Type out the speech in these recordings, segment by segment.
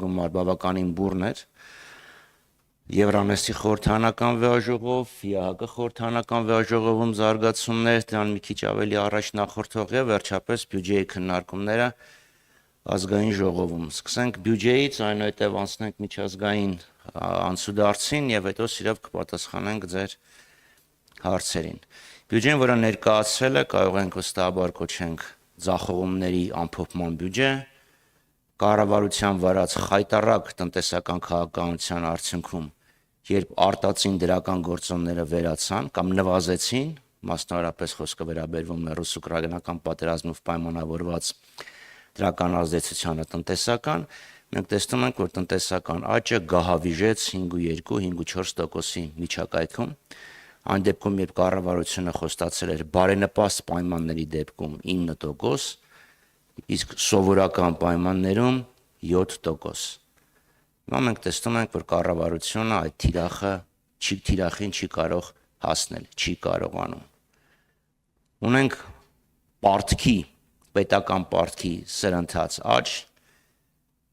գումար բավականին բուռն էր։ Եվրանեստի խորհրդանական վեաժողով, ԵԱՀԿ խորհրդանական վեաժողովում զարգացումներ, դրան մի քիչ ավելի առաջ նախորդող եւ վերջապես բյուջեի քննարկումները ազգային ժողովում։ Սկսենք բյուջեից, այնուհետև անցնենք միջազգային անցուդարձին եւ հետո սիրով կպատասխանենք ձեր հարցերին։ Բյուջեն, որը ներկայացել է, կարող ենք վստահաբար կոչենք ձախողումների ամփոփման բյուջե, կառավարության վարած խայտառակ տնտեսական քաղաքականության արդյունքում, երբ արտածին դրական գործոնները վերացան կամ նվազեցին, մասնավորապես խոսքը վերաբերվում է ռուս-ուկրաինական պատերազմով պայմանավորված դրական ազդեցությանը տնտեսական, մենք տեսնում ենք, որ տնտեսական աճը գահավիժեց 5.2-5.4%-ի միջակայքում, այն դեպքում, երբ կառավարությունը խոստացել էր բարենպաստ պայմանների դեպքում 9%, իսկ սովորական պայմաններում 7%։ Հիմա մենք տեսնում ենք, որ կառավարությունը այդ թիրախին չի կարող հասնել, չի կարողանում։ Ունենք պետական պարտքի սրընթաց աճ,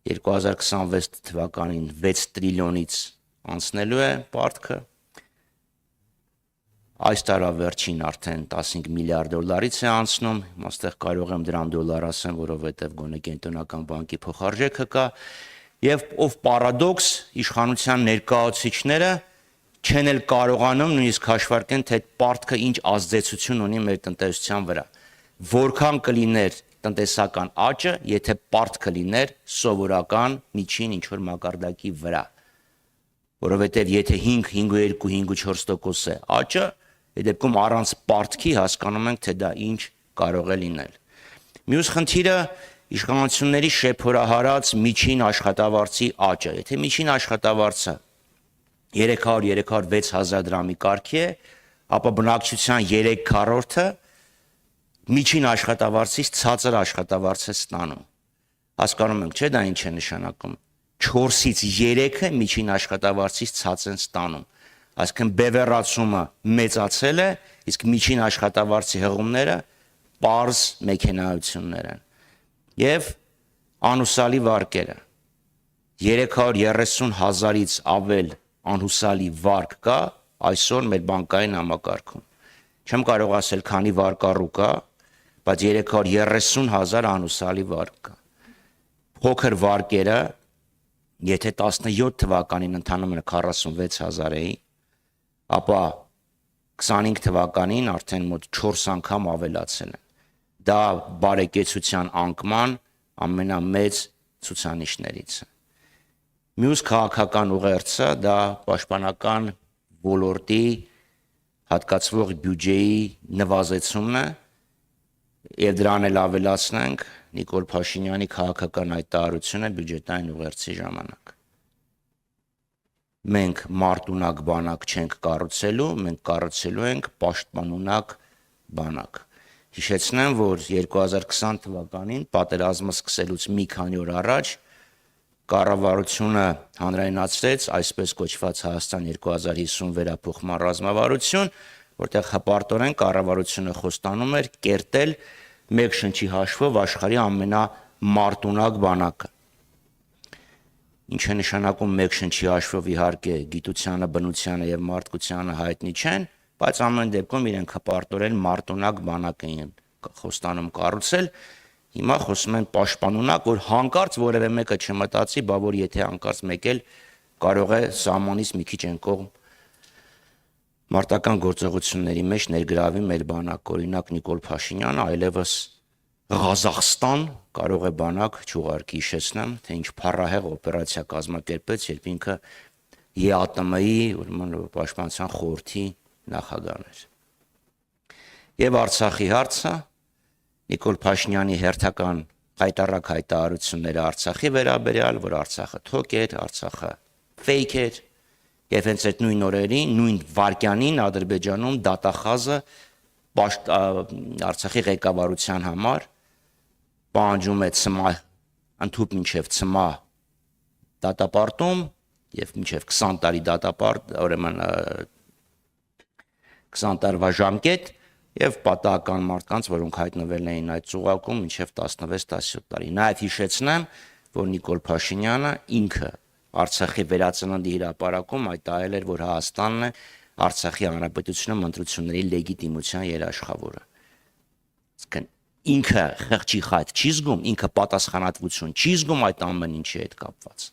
2026 թվականին 6 տրիլիոնից անցնելու է պարտքը, այս տարավերջին արդեն 15 միլիարդ դոլարից է անցնում, այստեղ կարող եմ դրան դոլար ասեմ, որովհետև գոնե կենտրոնական բանկի փոխարժեքը կա, եւ ով պարադոքս իշխանության ներկայացուցիչները չեն էլ կարողանում նույնիսկ հաշվարկեն, թե պարտքը ինչ ազդեցություն ունի մեր տնտեսության վրա, որքան կլիներ տնտեսական աճը, եթե պարտքը լիներ սովորական միջին ինչ-որ մակարդակի վրա, որովհետև եթե 5.2-5.4% է աճը, այդ դեպքում առանց պարտքի հասկանում ենք, թե դա ինչ կարող է լինել։ Մյուս խնդիրը իշխանությունների շեփորահարած միջին աշխատավարձի աճը, եթե միջին աշխատավարձը 300-306 հազար դրամի կարգի է, ապա բնակչության 3/4-ը միջին աշխատավարձից ցածր աշխատավարձ է ստանում։ Հասկանում ենք, չէ՞ դա ինչ է նշանակում։ 4-ից 3-ը միջին աշխատավարձից ցած են ստանում։ Այսինքն բևեռացումը մեծացել է, իսկ միջին աշխատավարձի հղումները պարզ մեքենայություններ են։ Եվ անհուսալի վարկերը 330 հազարից ավել անհուսալի վարկ կա այսօր մեր բանկային համակարգում։ Չեմ կարող ասել քանի վարկառու կա, բայց 330 հազար անհուսալի վարկ կա։ Փոքր վարկերը, եթե 17 թվականին ընդհանրապես 46 հազար էին, ապա 25 թվականին արդեն մոտ 4 անգամ ավելացել են։ Դա բարեկեցության անկման ամենամեծ ցուցանիշներից է։ Մյուս քաղաքական ուղերձը դա պաշտպանական ոլորտի հատկացվող բյուջեի նվազեցումն է, եւ դրան էլ ավելացնենք Նիկոլ Փաշինյանի քաղաքական հայտարարությունը բյուջետային ուղերձի ժամանակ։ Մենք մարտունակ բանակ չենք կառուցելու, մենք կառուցելու ենք պաշտպանունակ բանակ։ Հիշեցնեմ, որ 2020 թվականին պատերազմը սկսելուց մի քանի օր առաջ կառավարությունը հանրայնացրեց այսպես կոչված Հայաստան 2050 վերափոխման ռազմավարություն, որտեղ հպարտորեն կառավարությունը խոստանում էր կերտել մեկ շնչի հաշվով աշխարհի ամենամարտունակ բանակը։ Ինչ է նշանակում մեկ շնչի հաշվով, իհարկե գիտությանը, բնությանը եւ մարդկությանը հայտնի չեն, բայց ամեն դեպքում իրենք հպարտորեն մարտունակ բանակ էին խոստանում կառուցել։ Հիմա խոսում են պաշտպանունակ, որ հանկարծ որևէ մեկը չմտածի, բա որ եթե հանկարծ մեկ էլ կարող է սահմանից մի քիչ են կողմ մարտական գործողությունների մեջ ներգրավի մեր բանակ, օրինակ Նիկոլ Փաշինյանը այլևս Ղազախստան կարող է բանակ չուղարկի, հիշեցնեմ, թե ինչ փառահեղ օպերացիա կազմակերպեց, երբ ինքը ԵԱՏՄ-ի, ուրեմն պաշտպանության խորհրդի նախագահն էր։ Եվ Արցախի հարցը Նիկոլ Փաշինյանի հերթական հայտարարակ հայտարարությունները Արցախի վերաբերյալ, որ Արցախը թոք էր, Արցախը ֆեյք էր, եւ հենց այդ նույն օրերին, նույն վայրկյանին Ադրբեջանում դատախազը Արցախի ղեկավարության համար պահանջում է ցմահ ընդհուպ մինչև ցմահ դատապարտում եւ մինչև 20 տարի դատապարտ, ուրեմն 20 տարվա ժամկետ եւ պատահական մարդկանց, որոնք հայտնվել էին այդ ծուղակում մինչև 16-17 տարի։ Նաեւ հիշեցնեմ, որ Նիկոլ Փաշինյանը ինքը Արցախի վերածննդի հրապարակում հայտարարել էր, որ Հայաստանն է Արցախի հանրապետությունում ընտրությունների լեգիտիմության երաշխավորը։ Իսկն ինքը խղճի խայտ չի զգում, ինքը պատասխանատվություն չի զգում այդ ամեն ինչի հետ կապված։